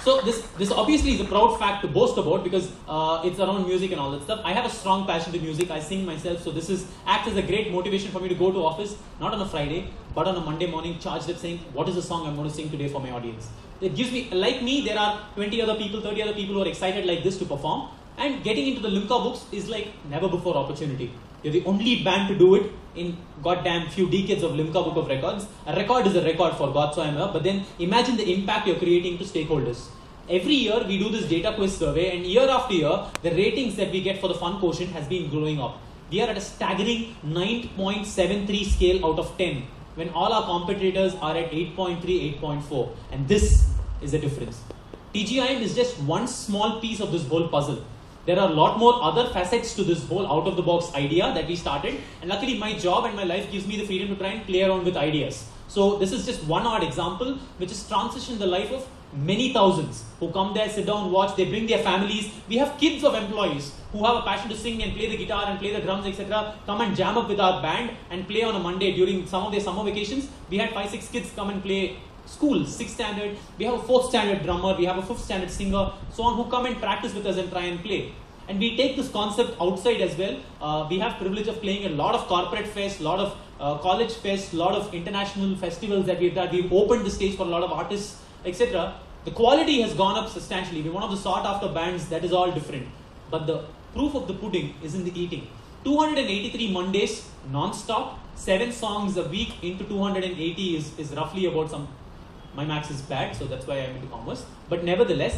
So this obviously is a proud fact to boast about because it's around music and all that stuff. I have a strong passion to music. I sing myself, so this acts as a great motivation for me to go to office, not on a Friday, but on a Monday morning, charged up saying, what is the song I'm going to sing today for my audience? It gives me, like me, there are 20 other people, 30 other people who are excited like this to perform. And getting into the Limca books is like never before opportunity. You're the only band to do it in goddamn few decades of Limca Book of Records. A record is a record for God so I'm up, but then imagine the impact you're creating to stakeholders. Every year we do this data quiz survey, and year after year, the ratings that we get for the fun quotient has been growing up. We are at a staggering 9.73 scale out of 10, when all our competitors are at 8.3, 8.4. And this is the difference. TGIM is just one small piece of this whole puzzle. There are a lot more other facets to this whole out-of-the-box idea that we started. And luckily, my job and my life gives me the freedom to try and play around with ideas. So this is just one odd example, which has transitioned the life of many thousands who come there, sit down, watch, they bring their families. We have kids of employees who have a passion to sing and play the guitar and play the drums, etc. Come and jam up with our band and play on a Monday during some of their summer vacations. We had 5-6 kids come and play school, 6th standard, we have a 4th standard drummer, we have a 5th standard singer, so on, who come and practice with us and try and play. And we take this concept outside as well. We have privilege of playing a lot of corporate fests, a lot of college fests, a lot of international festivals that we've done. We've opened the stage for a lot of artists, etc. The quality has gone up substantially. We're one of the sought after bands, that is all different. But the proof of the pudding is in the eating. 283 Mondays, non-stop, 7 songs a week into 280 is roughly about some... My maths is bad, so that's why I'm into commerce. But nevertheless,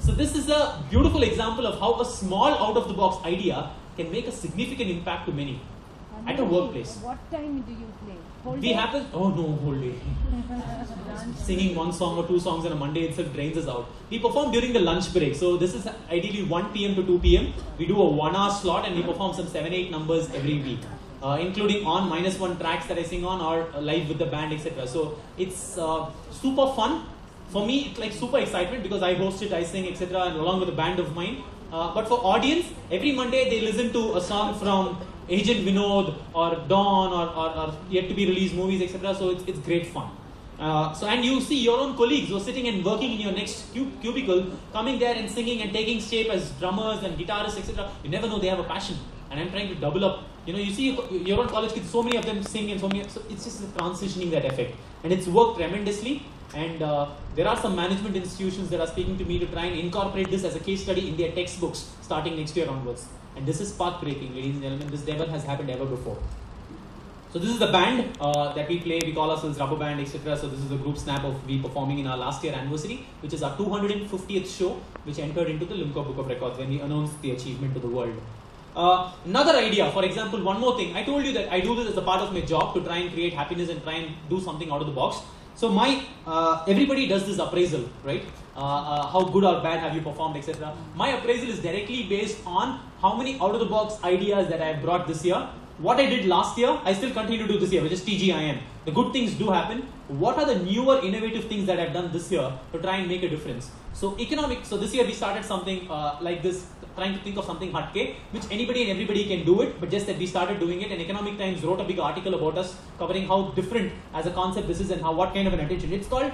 so this is a beautiful example of how a small out-of-the-box idea can make a significant impact to many at a workplace. What time do you play? Whole We day? happen, oh no, whole day. Singing 1 song or 2 songs on a Monday itself drains us out. We perform during the lunch break. So this is ideally 1 p.m. to 2 p.m. We do a 1-hour slot and we perform some 7-8 numbers every week. Including on -1 tracks that I sing on or live with the band, etc. So it's super fun. For me, it's like super excitement because I host it, I sing, etc. and along with a band of mine. But for audience, every Monday they listen to a song from Agent Vinod or Dawn or yet to be released movies, etc. So it's great fun. And you see your own colleagues who are sitting and working in your next cubicle, coming there and singing and taking shape as drummers and guitarists, etc. You never know they have a passion. And I'm trying to double up. You know, you see your own college kids, so many of them sing and so many. So it's just transitioning that effect. And it's worked tremendously. And there are some management institutions that are speaking to me to try and incorporate this as a case study in their textbooks starting next year onwards. And this is path-breaking, ladies and gentlemen. This never has happened ever before. So this is the band that we play. We call ourselves Rubber Band, etc. So this is the group snap of we performing in our last year anniversary, which is our 250th show, which entered into the Limca Book of Records when we announced the achievement to the world. Another idea, for example, one more thing. I told you that I do this as a part of my job to try and create happiness and try and do something out of the box. So everybody does this appraisal, right? How good or bad have you performed, etc. My appraisal is directly based on how many out-of-the-box ideas that I have brought this year. What I did last year, I still continue to do this year, which is TGIM. The good things do happen. What are the newer, innovative things that I've done this year to try and make a difference? So this year we started something like this, trying to think of something hatke, which anybody and everybody can do it, but just that we started doing it. And Economic Times wrote a big article about us, covering how different as a concept this is and what kind of an attention. It's called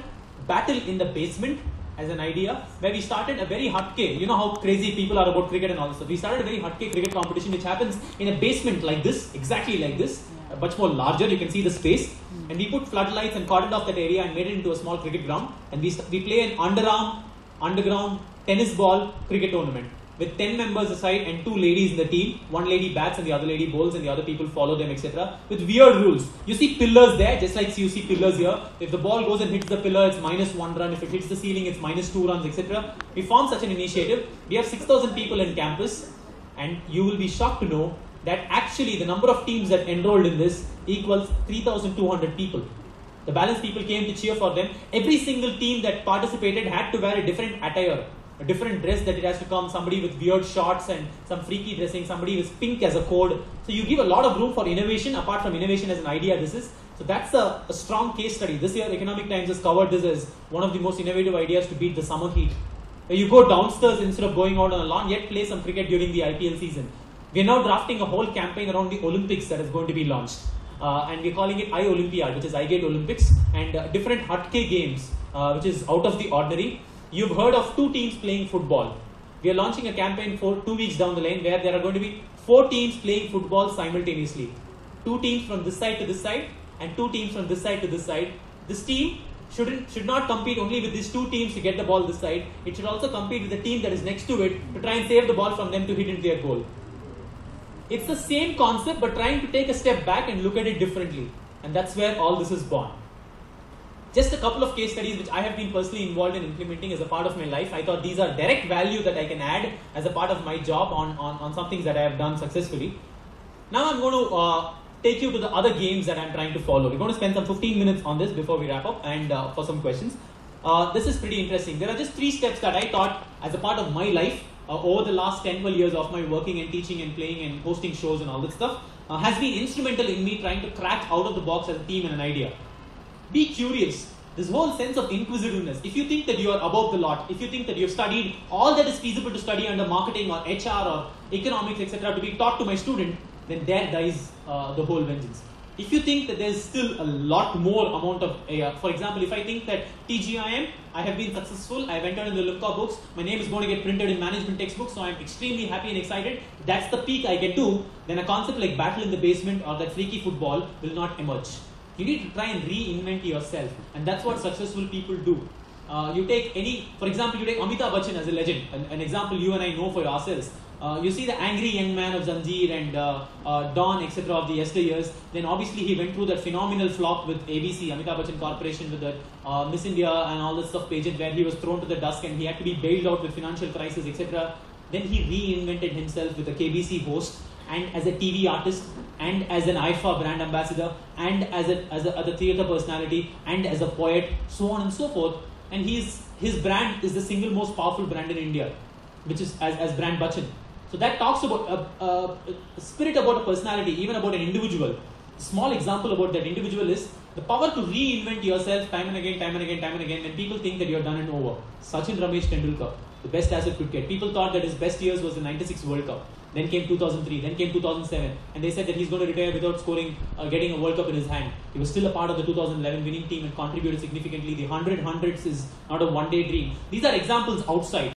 Battle in the Basement as an idea, where we started a very hatke. You know how crazy people are about cricket and all this stuff. We started a very hatke cricket competition, which happens in a basement like this, exactly like this, much more larger. You can see the space. And we put floodlights and cordoned off that area and made it into a small cricket ground. And we play an underground tennis ball cricket tournament with 10 members aside and 2 ladies in the team. One lady bats and the other lady bowls and the other people follow them, etc. With weird rules. You see pillars there, just like you see pillars here. If the ball goes and hits the pillar, it's -1 run. If it hits the ceiling, it's -2 runs, etc. We formed such an initiative. We have 6,000 people in campus, and you will be shocked to know that actually the number of teams that enrolled in this equals 3,200 people. The balance people came to cheer for them. Every single team that participated had to wear a different attire, a different dress that it has to come, somebody with weird shorts and some freaky dressing, somebody with pink as a code. So you give a lot of room for innovation, apart from innovation as an idea this is. So that's a strong case study. This year Economic Times has covered this as one of the most innovative ideas to beat the summer heat. Where you go downstairs instead of going out on a lawn, yet play some cricket during the IPL season. We are now drafting a whole campaign around the Olympics that is going to be launched. And we're calling it I-Olympiad, which is I Get Olympics, and different hatke games, which is out of the ordinary. you've heard of two teams playing football. We are launching a campaign for 2 weeks down the lane where there are going to be 4 teams playing football simultaneously. 2 teams from this side to this side and 2 teams from this side to this side. This team should not compete only with these 2 teams to get the ball this side. It should also compete with the team that is next to it to try and save the ball from them to hit into their goal. It's the same concept but trying to take a step back and look at it differently. And that's where all this is born. Just a couple of case studies which I have been personally involved in implementing as a part of my life. I thought these are direct value that I can add as a part of my job on some things that I have done successfully. Now I'm going to take you to the other games that I'm trying to follow. We're going to spend some 15 minutes on this before we wrap up and for some questions. This is pretty interesting. There are just 3 steps that I thought as a part of my life over the last 10-12 years of my working and teaching and playing and hosting shows and all that stuff has been instrumental in me trying to crack out of the box as a team and an idea. Be curious. This whole sense of inquisitiveness. If you think that you are above the lot, if you think that you have studied all that is feasible to study under marketing or HR or economics, etc., to be taught to my student, then there dies the whole vengeance. If you think that there's still a lot more amount of, for example, if I think that TGIM, I have been successful, I've entered in the Lipka books, my name is going to get printed in management textbooks, so I'm extremely happy and excited, that's the peak I get to, then a concept like battle in the basement or that freaky football will not emerge. You need to try and reinvent yourself, and that's what successful people do. You take for example, you take Amitabh Bachchan as a legend, an example you and I know for ourselves. You see the angry young man of Zanjeer and Dawn, etc. of the yesteryears. Then obviously he went through that phenomenal flop with ABC, Amitabh Bachchan Corporation, with the Miss India and all that stuff pageant where he was thrown to the dusk and he had to be bailed out with financial crisis, etc. Then he reinvented himself with a KBC host and as a TV artist and as an IFA brand ambassador and as a theatre personality and as a poet, so on and so forth. And his brand is the single most powerful brand in India, which is as brand Bachchan. So that talks about a spirit about a personality, even about an individual. A small example about that individual is the power to reinvent yourself time and again when people think that you're done and over. Sachin Ramesh Tendulkar, the best as a cricket. People thought that his best years was the 96 World Cup. Then came 2003, then came 2007, and they said that he's going to retire without scoring, getting a World Cup in his hand. He was still a part of the 2011 winning team and contributed significantly. The 100 hundreds is not a one-day dream. These are examples outside.